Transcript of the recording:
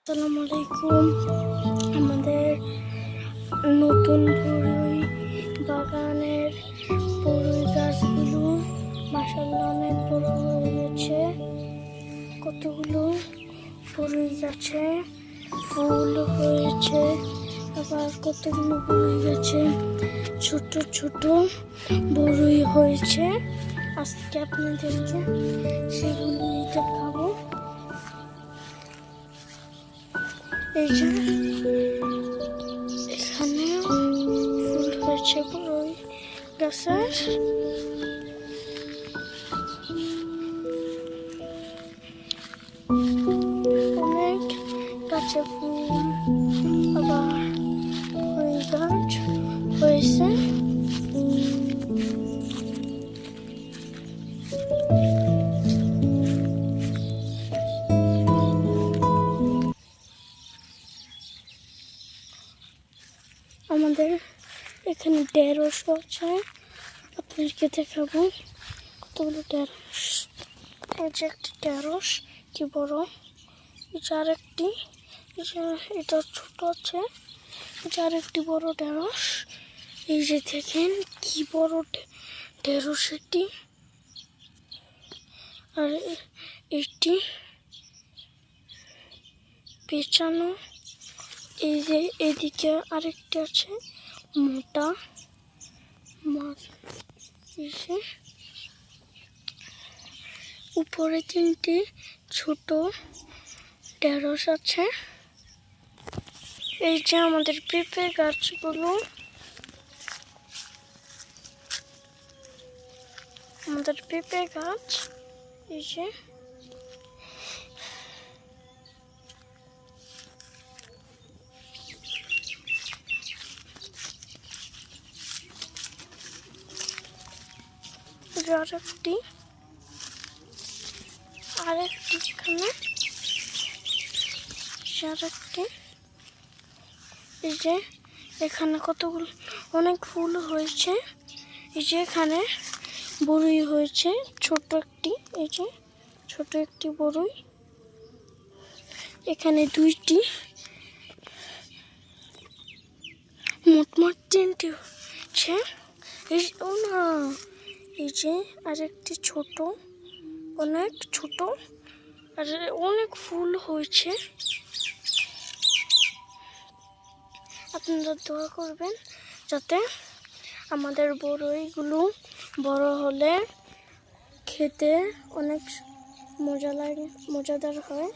আসসালামু আলাইকুম। আমাদের নতুন বড়ই বাগানের বড়ই গাছগুলো মাশাআল্লাহ অনেক বড় হয়ে গেছে। কতগুলো বড়ই গাছে ফুল হয়েছে, আবার কতগুলো বড়ই গাছে ছোট ছোট বড়ই হয়েছে। আজকে আপনাদেরকে সেগুলোই দেখাবো। এই যে এখানে ফুল হয়েছে বড়ই গাছের। অনেক গাছে ফুল আবার বড়ই গাছ হয়েছে। আমাদের এখানে ঢেঁড়স আছে, আপনাদেরকে দেখাবো কতগুলো ঢেঁড়স। এই যে একটি ঢেঁড়স কি বড়, এই যে আরেকটি, এটা ছোট আছে, এই যে আরেকটি বড় ঢেঁড়স। এই যে দেখেন কি বড় ঢেঁড়স এটি, আর এটি পেঁচানো। এই যে এদিকে আরেকটি আছে মোটা মাছ। উপরে তিনটি ছোট ঢেঁড়স আছে। এই যে আমাদের পেঁপে গাছগুলো, আমাদের পেঁপে গাছ। এই যে আরেকটি এখানে আরেকটি। এই যে এখানে কতগুলো অনেক ফুল হয়েছে। এই যে এখানে বড়ই হয়েছে ছোট একটি, এই যে ছোট একটি বড়ই। এখানে দুইটি, মোট তিনটি হচ্ছে। ও না, এই যে আরেকটি ছোট, অনেক ছোট, আর অনেক ফুল হয়েছে। আপনারা দোয়া করবেন যাতে আমাদের বড়ইগুলো বড় হলে খেতে অনেক মজাদার হয়।